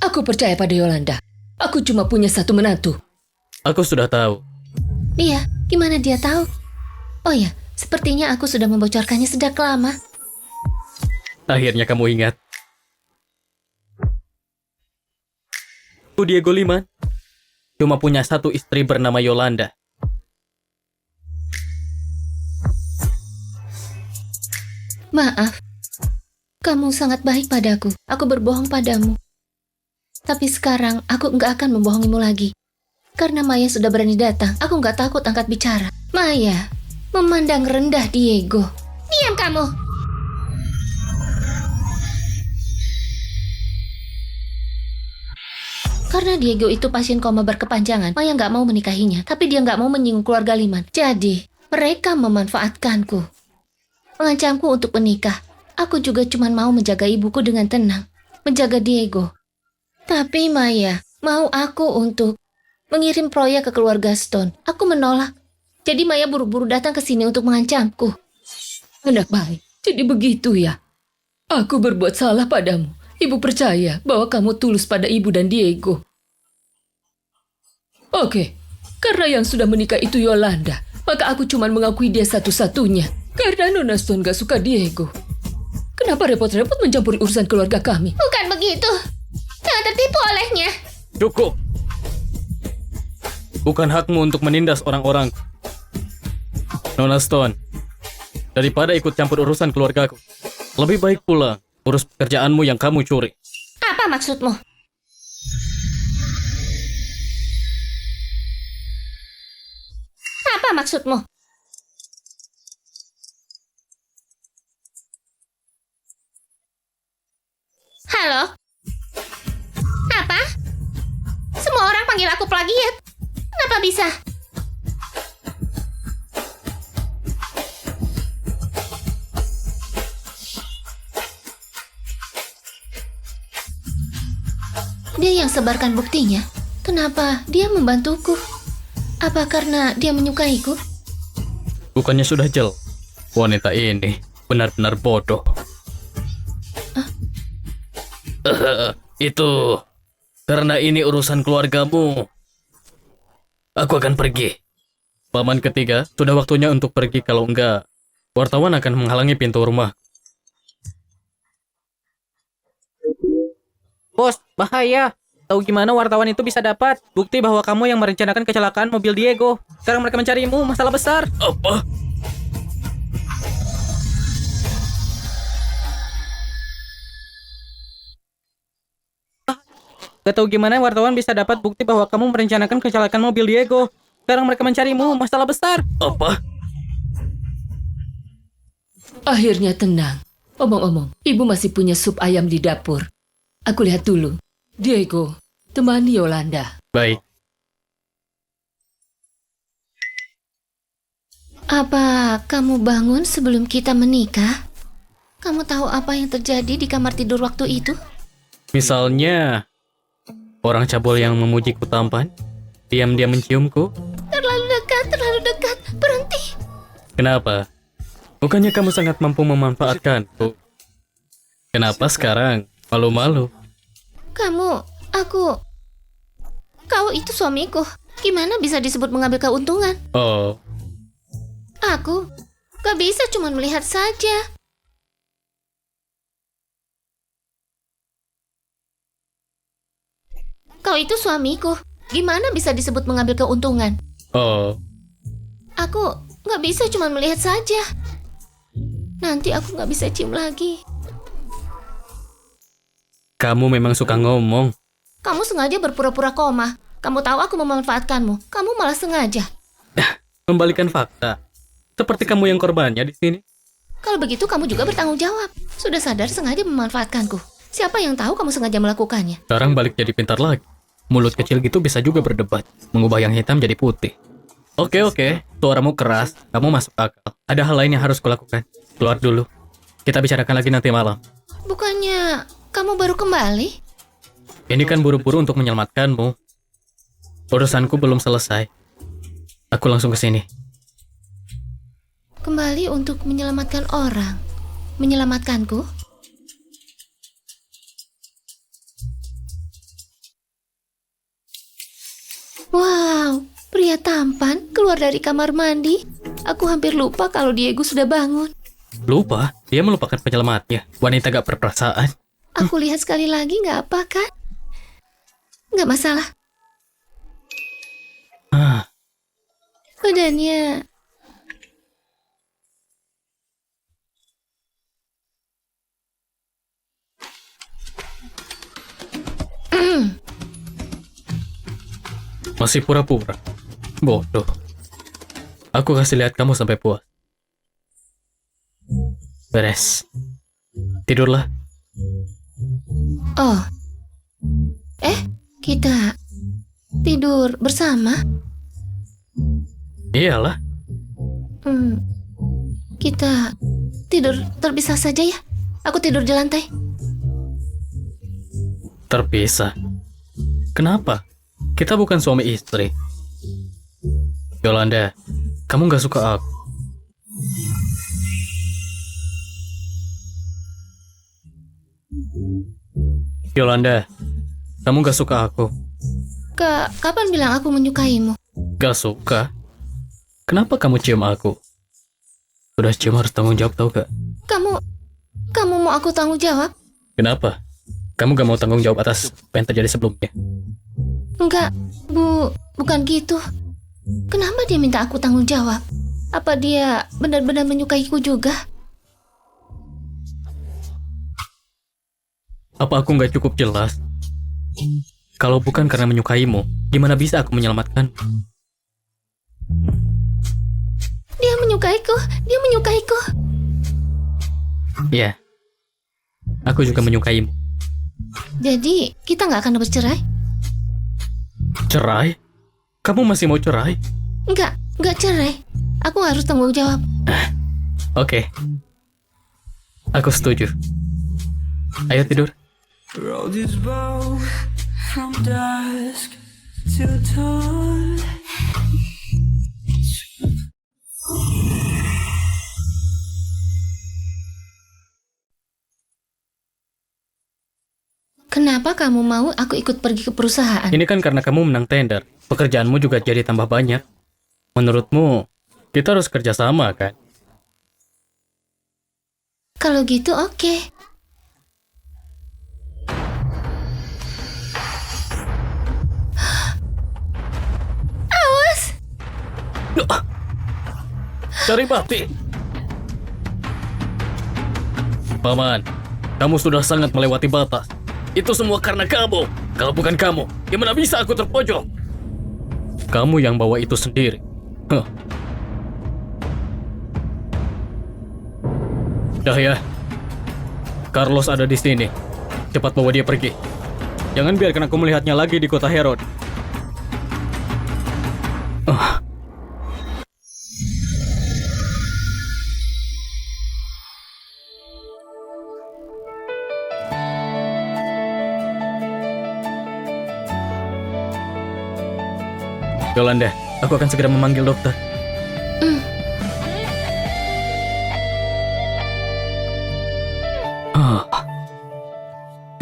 Aku percaya pada Yolanda. Aku cuma punya satu menantu. Aku sudah tahu. Dia, gimana dia tahu? Oh ya, sepertinya aku sudah membocorkannya sejak lama. Akhirnya kamu ingat. Aku Diego Liman. Cuma punya satu istri bernama Yolanda. Maaf, kamu sangat baik padaku. Aku berbohong padamu. Tapi sekarang aku nggak akan membohongimu lagi. Karena Maya sudah berani datang, aku nggak takut angkat bicara. Maya memandang rendah Diego. Diam kamu. Karena Diego itu pasien koma berkepanjangan, Maya nggak mau menikahinya. Tapi dia nggak mau menyinggung keluarga Liman. Jadi, mereka memanfaatkanku. Mengancamku untuk menikah. Aku juga cuma mau menjaga ibuku dengan tenang. Menjaga Diego. Tapi Maya mau aku untuk mengirim proyek ke keluarga Stone. Aku menolak. Jadi Maya buru-buru datang ke sini untuk mengancamku. Anak baik, jadi begitu ya? Aku berbuat salah padamu. Ibu percaya bahwa kamu tulus pada ibu dan Diego. Oke, karena yang sudah menikah itu Yolanda, maka aku cuma mengakui dia satu-satunya. Karena Nona Stone gak suka Diego. Kenapa repot-repot mencampuri urusan keluarga kami? Bukan begitu. Jangan tertipu olehnya. Cukup. Bukan hakmu untuk menindas orang-orang. Nona Stone, daripada ikut campur urusan keluargaku, lebih baik pulang, urus pekerjaanmu yang kamu curi. Apa maksudmu? Apa maksudmu? Halo? Apa? Semua orang panggil aku plagiat. Kenapa bisa? Dia yang sebarkan buktinya. Kenapa dia membantuku? Apa karena dia menyukaiku? Bukannya sudah jelas, wanita ini benar-benar bodoh. Itu karena ini urusan keluargamu. Aku akan pergi. Paman ketiga, sudah waktunya untuk pergi. Kalau enggak, wartawan akan menghalangi pintu rumah. Bos, bahaya. Tahu gimana wartawan itu bisa dapat bukti bahwa kamu yang merencanakan kecelakaan mobil Diego. Sekarang mereka mencarimu, masalah besar. Apa? Gak tahu gimana wartawan bisa dapat bukti bahwa kamu merencanakan kecelakaan mobil Diego. Sekarang mereka mencarimu, masalah besar. Apa? Akhirnya tenang. Omong-omong, ibu masih punya sup ayam di dapur. Aku lihat dulu. Diego, temani Yolanda. Baik. Apa kamu bangun sebelum kita menikah? Kamu tahu apa yang terjadi di kamar tidur waktu itu? Misalnya, orang cabul yang memujiku tampan, diam-diam menciumku. Terlalu dekat, berhenti. Kenapa? Bukannya kamu sangat mampu memanfaatkanku? Kenapa sekarang malu-malu? Kau itu suamiku. Gimana bisa disebut mengambil keuntungan? Oh, Aku gak bisa cuma melihat saja. Kau itu suamiku. Gimana bisa disebut mengambil keuntungan? oh, Aku gak bisa cuma melihat saja. Nanti aku gak bisa cium lagi. kamu memang suka ngomong. Kamu sengaja berpura-pura koma. Kamu tahu aku memanfaatkanmu. Kamu malah sengaja. Membalikan fakta. Seperti kamu yang korbannya di sini. Kalau begitu kamu juga bertanggung jawab. Sudah sadar sengaja memanfaatkanku. Siapa yang tahu kamu sengaja melakukannya? Sekarang balik jadi pintar lagi. Mulut kecil gitu bisa juga berdebat. Mengubah yang hitam jadi putih. Oke, suaramu keras. Kamu masuk akal. Ada hal lain yang harus kulakukan. Keluar dulu. Kita bicarakan lagi nanti malam. Bukannya kamu baru kembali? Ini kan buru-buru untuk menyelamatkanmu. Urusanku belum selesai. Aku langsung ke sini. Kembali untuk menyelamatkan orang. Menyelamatkanku? Wow, pria tampan keluar dari kamar mandi. Aku hampir lupa kalau Diego sudah bangun. Lupa, dia melupakan penyelamatnya. Wanita gak berperasaan. Aku lihat sekali lagi nggak apa kan? Nggak masalah. Ah, Badannya... masih pura-pura. Bodoh. Aku kasih lihat kamu sampai puas. Beres. Tidurlah. Oh. Kita tidur bersama? Iyalah. Kita tidur terpisah saja ya. Aku tidur di lantai. Terpisah. Kenapa? Kita bukan suami istri. Yolanda, kamu gak suka aku. Yolanda, kamu gak suka aku. Kapan bilang aku menyukaimu? Gak suka? Kenapa kamu cium aku? Udah cium harus tanggung jawab, tau gak? Kamu mau aku tanggung jawab? Kenapa? Kamu gak mau tanggung jawab atas apa yang terjadi sebelumnya? Enggak, bukan gitu. Kenapa dia minta aku tanggung jawab? Apa dia benar-benar menyukaiku juga? Apa aku gak cukup jelas? Kalau bukan karena menyukaimu, gimana bisa aku menyelamatkan? Dia menyukaiku. Iya, aku juga menyukaimu. Jadi, kita nggak akan bercerai? Cerai? Kamu masih mau cerai? Nggak cerai. Aku harus tanggung jawab. Oke. Aku setuju. Ayo tidur. Road is bow from dusk till dawn. Kenapa kamu mau aku ikut pergi ke perusahaan? Ini kan karena kamu menang tender. Pekerjaanmu juga jadi tambah banyak. Menurutmu, kita harus kerja sama kan? Kalau gitu oke. Awas! Cari mati. Paman, kamu sudah sangat melewati batas. Itu semua karena kamu. Kalau bukan kamu, gimana bisa aku terpojok? Kamu yang bawa itu sendiri. Huh. Cahya, Carlos ada di sini. Cepat bawa dia pergi. Jangan biarkan aku melihatnya lagi di kota Herod. Yolanda, aku akan segera memanggil dokter.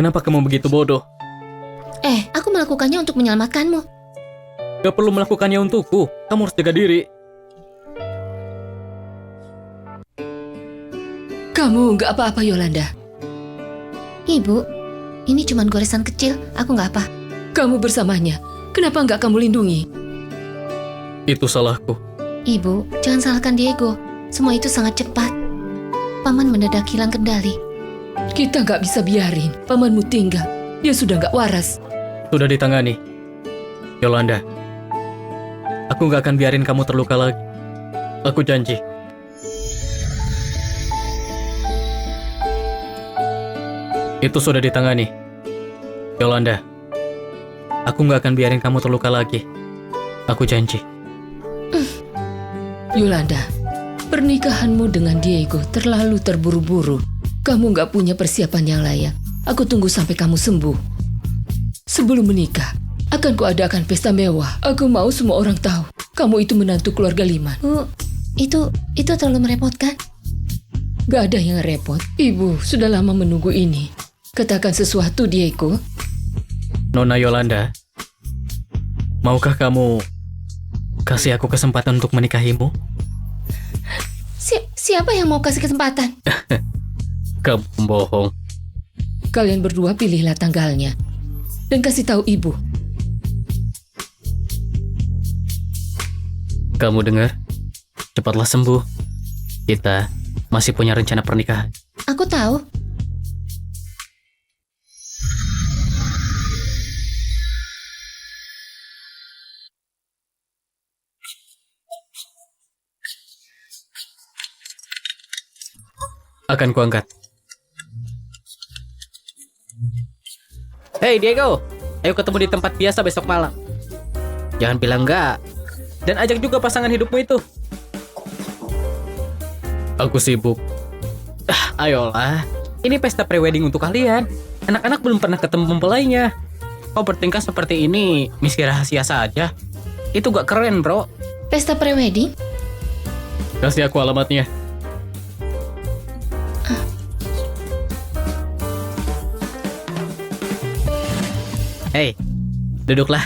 Kenapa kamu begitu bodoh? Aku melakukannya untuk menyelamatkanmu. Gak perlu melakukannya untukku. Kamu harus jaga diri. Kamu nggak apa-apa, Yolanda. Ibu, ini cuma goresan kecil, aku nggak apa. Kamu bersamanya. Kenapa nggak kamu lindungi? Itu salahku. Ibu, jangan salahkan Diego. Semua itu sangat cepat. Paman mendadak hilang kendali. Kita nggak bisa biarin pamanmu tinggal. Dia sudah nggak waras. Sudah ditangani. Yolanda, aku nggak akan biarin kamu terluka lagi. Aku janji. Itu sudah ditangani. Yolanda, aku nggak akan biarin kamu terluka lagi. Aku janji. Yolanda, pernikahanmu dengan Diego terlalu terburu-buru. Kamu nggak punya persiapan yang layak. Aku tunggu sampai kamu sembuh. Sebelum menikah, akan kuadakan pesta mewah. Aku mau semua orang tahu kamu itu menantu keluarga Liman. Itu terlalu merepotkan. Gak ada yang repot. Ibu sudah lama menunggu ini. Katakan sesuatu, Diego. Nona Yolanda, maukah kamu kasih aku kesempatan untuk menikahimu? Siapa yang mau kasih kesempatan? Kamu pembohong. Kalian berdua pilihlah tanggalnya dan kasih tahu ibu. Kamu dengar? Cepatlah sembuh. Kita masih punya rencana pernikahan. Aku tahu. Akan kuangkat. Hey Diego, ayo ketemu di tempat biasa besok malam. Jangan bilang enggak. Dan ajak juga pasangan hidupmu itu. Aku sibuk. Ayolah, ini pesta prewedding untuk kalian. Anak-anak belum pernah ketemu mempelainya. Kau bertingkah seperti ini, misi rahasia saja. Itu gak keren, bro. Pesta prewedding? Kasih aku alamatnya. Hei, duduklah.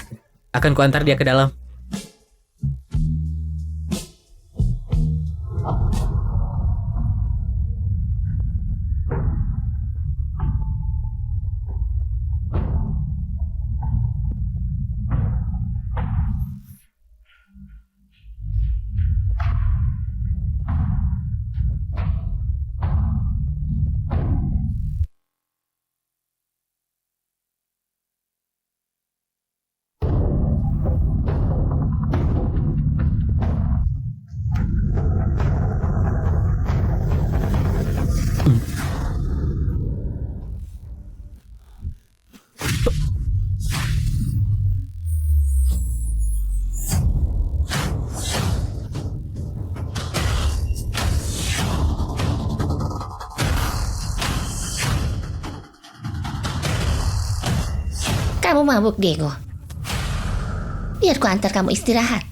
Akan kuantar dia ke dalam. Kamu mabuk, Diego. Biar ku antar kamu istirahat.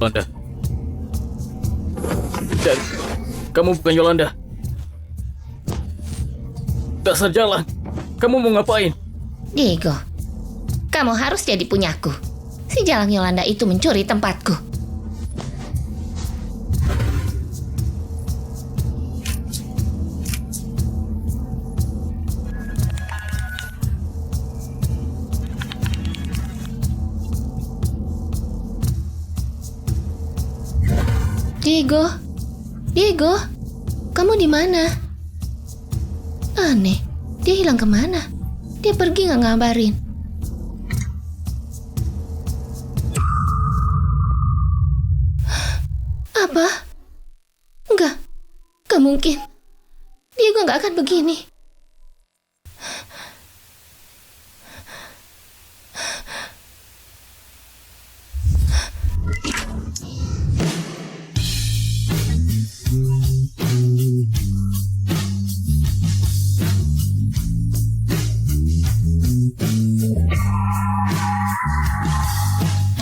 Yolanda. Dan kamu bukan Yolanda. Dasar jalan. Kamu mau ngapain? Diego, kamu harus jadi punyaku. Si Jalang Yolanda itu mencuri tempatku. Diego, Diego, kamu di mana? Aneh, dia hilang kemana? Dia pergi nggak ngabarin. Apa? Nggak mungkin. Diego nggak akan begini.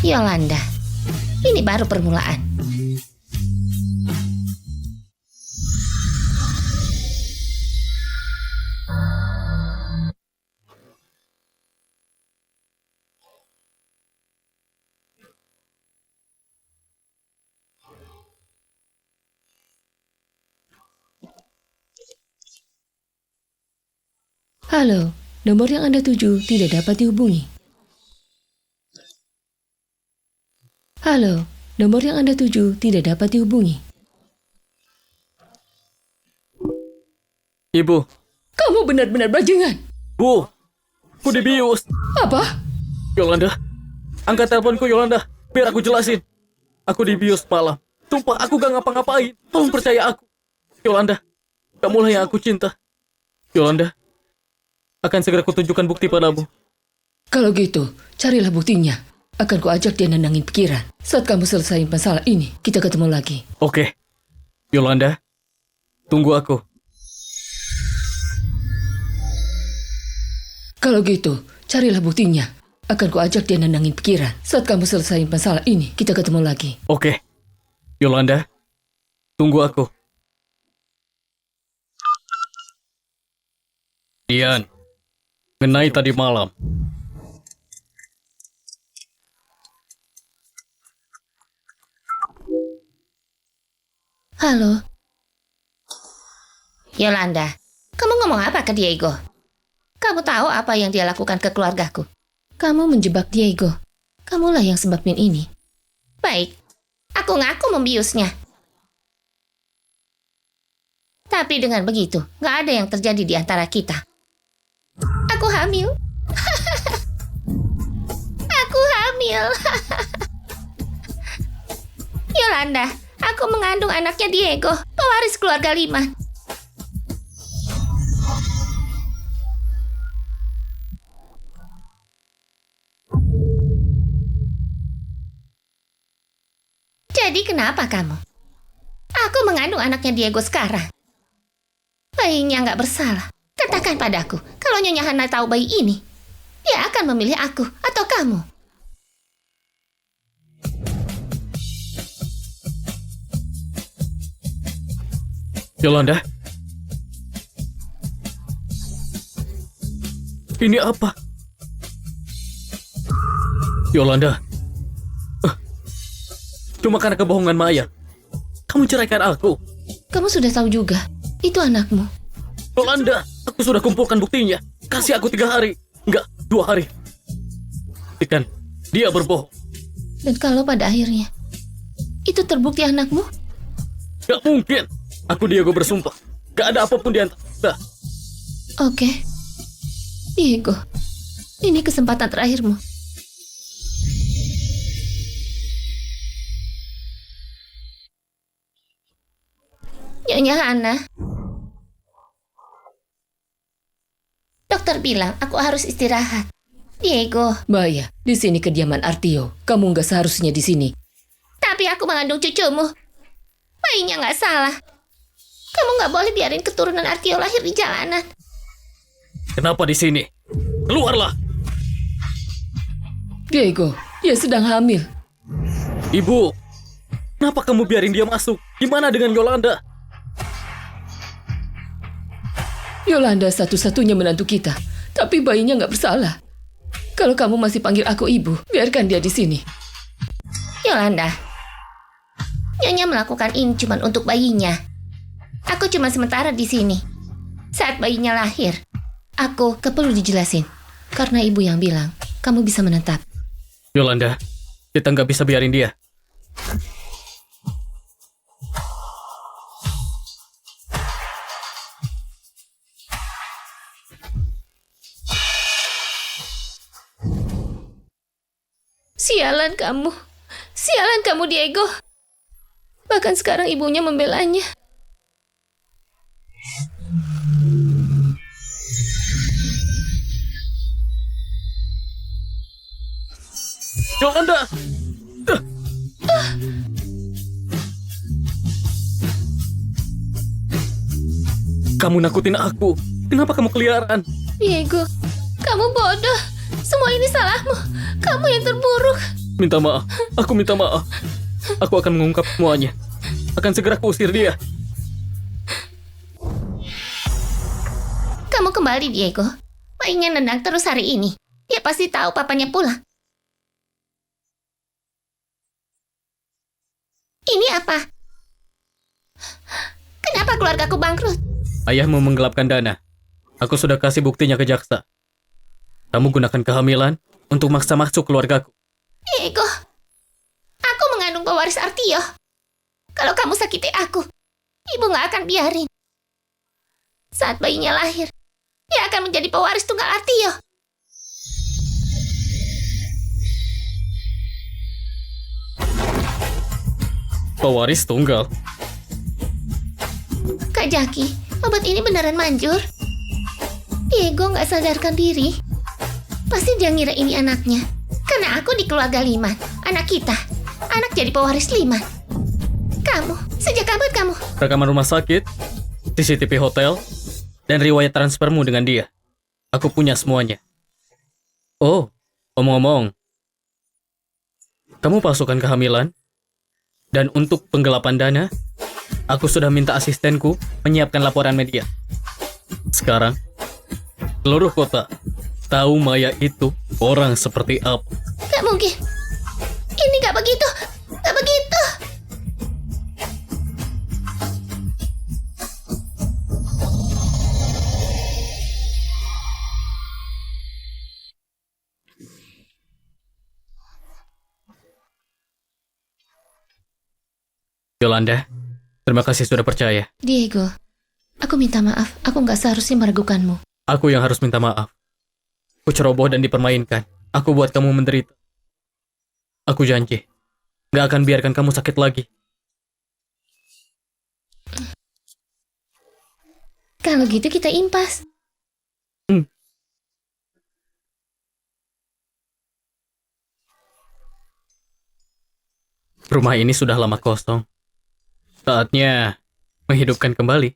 Yolanda, ini baru permulaan. Halo, nomor yang Anda tuju tidak dapat dihubungi. Halo, nomor yang Anda tuju tidak dapat dihubungi. Ibu, Kamu benar-benar bajingan. Bu, aku dibius. Apa? Yolanda, angkat teleponku Yolanda, biar aku jelasin. Aku dibius malam. Sumpah, aku gak ngapa-ngapain. Tolong percaya aku. Yolanda, kamulah yang aku cinta. Yolanda, akan segera kutunjukkan bukti padamu. Kalau gitu, carilah buktinya. Akan kuajak dia nenangin pikiran. Saat kamu selesai masalah ini, kita ketemu lagi. Oke. Yolanda, tunggu aku. Kalau gitu, carilah buktinya. Akan kuajak dia nenangin pikiran. Saat kamu selesai masalah ini, kita ketemu lagi. Oke. Yolanda, tunggu aku. Dian, mengenai tadi malam. Halo, Yolanda, kamu ngomong apa ke Diego? Kamu tahu apa yang dia lakukan ke keluargaku? kamu menjebak Diego. Kamulah yang sebabin ini. Baik, aku ngaku membiusnya. Tapi dengan begitu, nggak ada yang terjadi di antara kita. Aku hamil. Aku hamil. Yolanda, aku mengandung anaknya Diego, pewaris keluarga Lima. Jadi kenapa kamu? Aku mengandung anaknya Diego sekarang. Bayinya nggak bersalah. Katakan padaku, kalau Nyonya Hana tahu bayi ini, dia akan memilih aku atau kamu. Yolanda, ini apa? Yolanda, cuma karena kebohongan Maya. Kamu ceraikan aku. Kamu sudah tahu juga. Itu anakmu. Yolanda, aku sudah kumpulkan buktinya. Kasih aku 3 hari. Enggak, 2 hari. Buktikan, dia berbohong. Dan kalau pada akhirnya itu terbukti anakmu, Gak mungkin. Aku Diego bersumpah. Gak ada apapun di antara kita. oke. Diego, ini kesempatan terakhirmu. Nyonya Hana. Dokter bilang aku harus istirahat. Diego, Maya, di sini kediaman Artio. Kamu nggak seharusnya di sini. tapi aku mengandung cucumu. Bayinya nggak salah. Kamu nggak boleh biarin keturunan Artio lahir di jalanan. Kenapa di sini? Keluarlah. Diego, dia sedang hamil. Ibu, kenapa kamu biarin dia masuk? Gimana dengan Yolanda? Yolanda satu-satunya menantu kita, tapi bayinya nggak bersalah. Kalau kamu masih panggil aku ibu, biarkan dia di sini. Yolanda, Nyonya melakukan ini cuma untuk bayinya. Aku cuma sementara di sini. Saat bayinya lahir, aku Perlu dijelasin, karena ibu yang bilang kamu bisa menetap. Yolanda, kita nggak bisa biarin dia. Sialan kamu. Sialan kamu, Diego. Bahkan sekarang ibunya membelanya. Yolanda! Kamu nakutin aku. Kenapa kamu keliaran? Diego, kamu bodoh. Semua ini salahmu. Kamu yang terburuk. Minta maaf. Aku minta maaf. Aku akan mengungkap semuanya. Akan segera kuusir dia. Kamu kembali, Diego. Mainnya nendang terus hari ini. Dia pasti tahu papanya pulang. Ini apa? Kenapa keluargaku bangkrut? Ayahmu menggelapkan dana. Aku sudah kasih buktinya ke jaksa. Kamu gunakan kehamilan untuk maksa masuk keluargaku. Diego, aku mengandung pewaris Artio. Kalau kamu sakiti aku, ibu gak akan biarin. Saat bayinya lahir, dia akan menjadi pewaris tunggal Artio. Pewaris tunggal. Kak Jaki, obat ini beneran manjur? Diego gak sadarkan diri. Pasti dia ngira ini anaknya. Karena aku di keluarga Liman, anak kita. Anak jadi pewaris Liman. Kamu, sejak kapan kamu? Rekaman rumah sakit, CCTV hotel, dan riwayat transfermu dengan dia. Aku punya semuanya. Oh, omong-omong. Kamu pasukan kehamilan? Dan untuk penggelapan dana, aku sudah minta asistenku menyiapkan laporan media. Sekarang, seluruh kota tahu Maya itu orang seperti apa. Gak mungkin. Ini gak begitu. Gak begitu. Yolanda, terima kasih sudah percaya. Diego, aku minta maaf. Aku nggak seharusnya meragukanmu. Aku yang harus minta maaf. Aku ceroboh dan dipermainkan. Aku buat kamu menderita. Aku janji, gak akan biarkan kamu sakit lagi. Kalau gitu kita impas. Rumah ini sudah lama kosong. Saatnya menghidupkan kembali.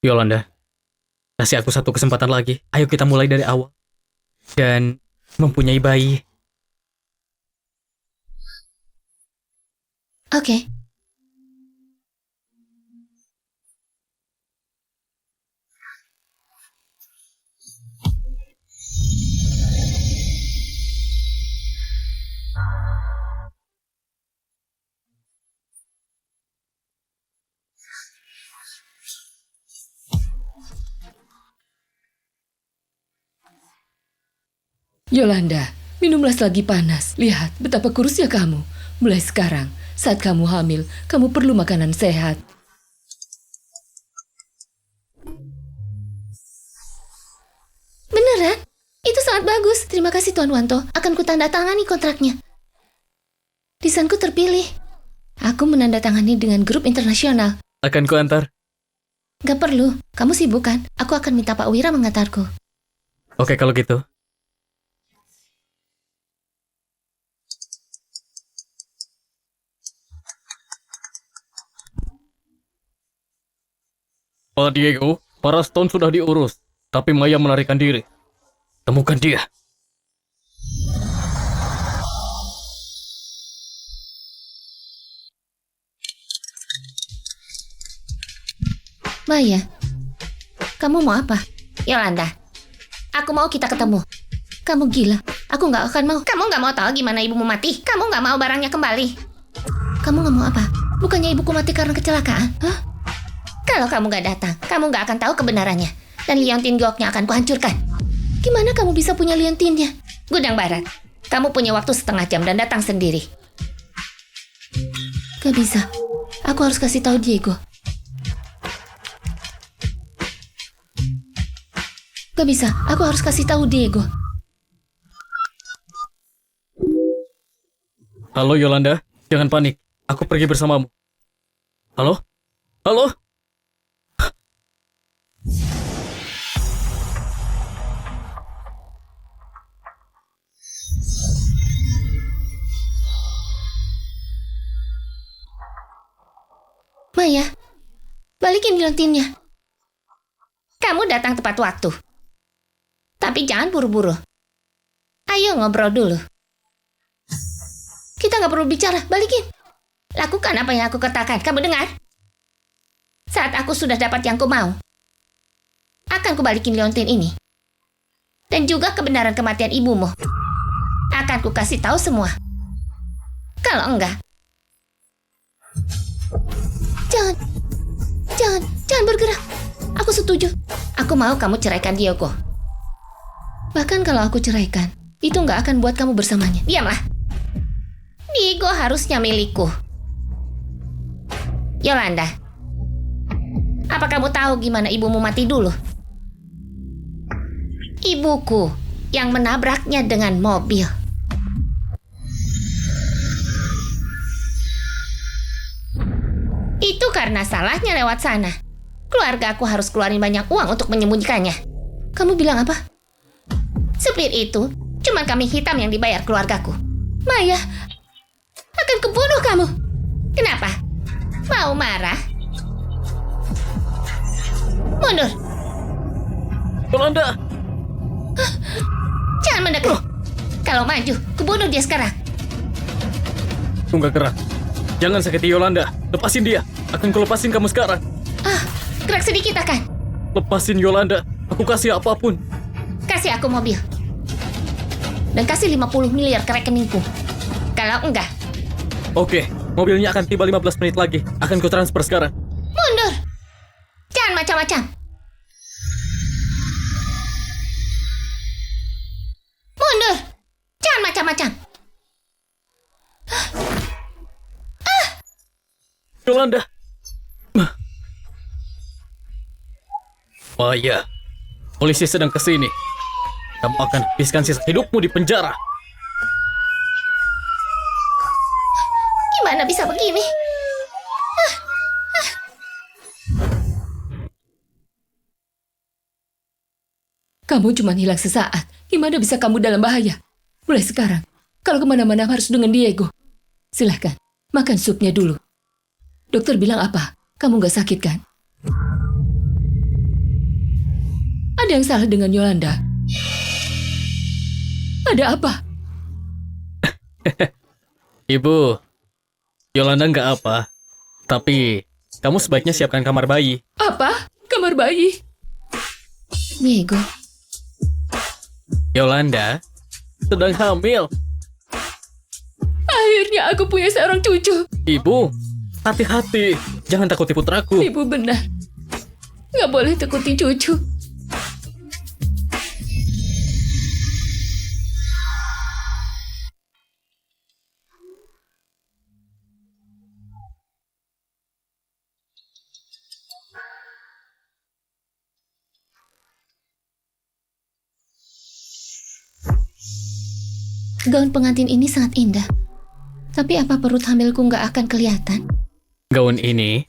Yolanda, kasih aku satu kesempatan lagi. Ayo kita mulai dari awal. Dan mempunyai bayi. Oke. Yolanda, minumlah selagi panas. Lihat betapa kurusnya kamu. Mulai sekarang, saat kamu hamil, kamu perlu makanan sehat. Beneran? Itu sangat bagus. Terima kasih Tuan Wanto. Akan kutandatangani kontraknya. Desainku terpilih. Aku menandatangani dengan grup internasional. Akan kuantar. Gak perlu. Kamu sibuk kan? Aku akan minta Pak Wira mengantarku. Oke kalau gitu. Pak Diego, para Stone sudah diurus, tapi Maya melarikan diri. Temukan dia. Maya, kamu mau apa? Yolanda, aku mau kita ketemu. Kamu gila, aku gak akan mau. Kamu gak mau tahu gimana ibumu mati? Kamu gak mau barangnya kembali? Kamu gak mau apa? Bukannya ibuku mati karena kecelakaan? Hah? Kalau kamu gak datang, kamu gak akan tahu kebenarannya. Dan liontin goknya akan kuhancurkan. Gimana kamu bisa punya liontinnya? Gudang Barat, kamu punya waktu setengah jam dan datang sendiri. Gak bisa. Aku harus kasih tahu Diego. Gak bisa. Aku harus kasih tahu Diego. Halo Yolanda, jangan panik. Aku pergi bersamamu. Halo? Halo? Maya, balikin liontinnya. Kamu datang tepat waktu. Tapi jangan buru-buru. Ayo ngobrol dulu. Kita nggak perlu bicara, balikin. Lakukan apa yang aku katakan, kamu dengar? Saat aku sudah dapat yang ku mau, akan kubalikin liontin ini. Dan juga kebenaran kematian ibumu. Akan ku kasih tahu semua. Kalau enggak, Jangan bergerak. Aku setuju. Aku mau kamu ceraikan Diego. Bahkan kalau aku ceraikan, itu nggak akan buat kamu bersamanya. Diamlah. Diego harusnya milikku. Yolanda, apa kamu tahu gimana ibumu mati dulu? Ibuku yang menabraknya dengan mobil. Itu karena salahnya lewat sana. Keluarga aku harus keluarin banyak uang untuk menyembunyikannya. Kamu bilang apa? Supir itu cuma kambing hitam yang dibayar keluargaku. Maya, akan kubunuh kamu. Kenapa? Mau marah? Mundur. Yolanda! Jangan mendekat. Kalau maju, kubunuh dia sekarang. Tunggu gerak. Jangan sakiti Yolanda. Lepasin dia. Akan kulepasin kamu sekarang. Gerak sedikit akan. Lepasin Yolanda. Aku kasih apapun. Kasih aku mobil. Dan kasih 50 miliar ke rekeningku. Kalau enggak, Oke, mobilnya akan tiba 15 menit lagi. Akan ku transfer sekarang. mundur. Jangan macam-macam. Mundur. Jangan macam-macam. Yolanda. Maya, polisi sedang kesini. Kamu akan habiskan sisa hidupmu di penjara. Gimana bisa begini? Kamu cuma hilang sesaat. Gimana bisa kamu dalam bahaya? Mulai sekarang, kalau kemana-mana harus dengan Diego. Silahkan, makan supnya dulu. Dokter bilang apa? Kamu gak sakit kan? Ada yang salah dengan Yolanda? Ada apa? Ibu, Yolanda nggak apa. Tapi, kamu sebaiknya siapkan kamar bayi. Apa? Kamar bayi? Diego, Yolanda sedang hamil. Akhirnya aku punya seorang cucu. Ibu, hati-hati. Jangan takuti putraku. Ibu benar. Gak boleh takuti cucu. gaun pengantin ini sangat indah. Tapi apa perut hamilku nggak akan kelihatan? Gaun ini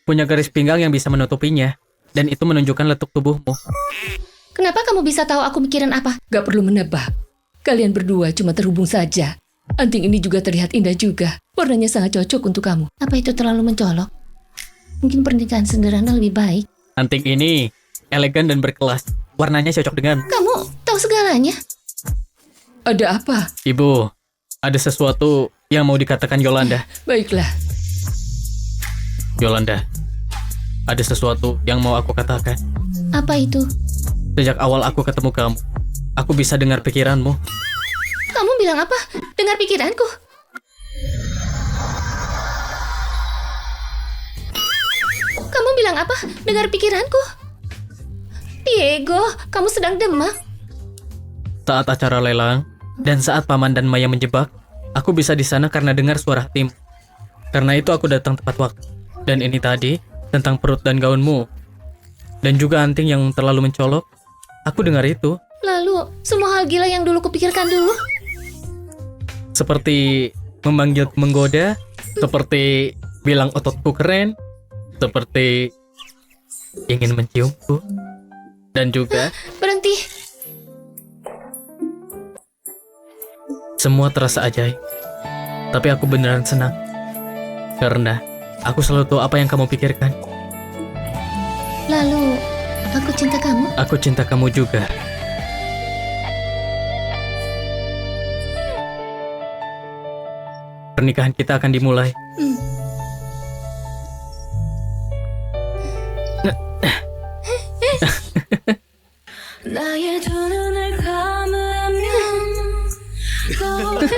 punya garis pinggang yang bisa menutupinya. Dan itu menunjukkan letuk tubuhmu. Kenapa kamu bisa tahu aku mikirin apa? Gak perlu menebak. Kalian berdua cuma terhubung saja. Anting ini juga terlihat indah juga. Warnanya sangat cocok untuk kamu. Apa itu terlalu mencolok? Mungkin pernikahan sederhana lebih baik. Anting ini elegan dan berkelas. Warnanya cocok dengan... Kamu tahu segalanya? Ada apa? Ibu, ada sesuatu yang mau dikatakan Yolanda. Baiklah. Yolanda, ada sesuatu yang mau aku katakan. Apa itu? Sejak awal aku ketemu kamu, aku bisa dengar pikiranmu. Kamu bilang apa? Dengar pikiranku. Kamu bilang apa? Dengar pikiranku. Diego, kamu sedang demam. Saat acara lelang, dan saat Paman dan Maya menjebak, aku bisa di sana karena dengar suara hatimu. Karena itu aku datang tepat waktu. Dan ini tadi, tentang perut dan gaunmu. Dan juga anting yang terlalu mencolok, aku dengar itu. Lalu, semua hal gila yang dulu kupikirkan dulu. Seperti memanggilku menggoda, Seperti bilang ototku keren, seperti ingin menciumku, dan juga Berhenti. semua terasa ajaib. Tapi aku beneran senang. Karena aku selalu tahu apa yang kamu pikirkan. Lalu, aku cinta kamu. Aku cinta kamu juga. Pernikahan kita akan dimulai. 나의 두 눈을 감으면 거울을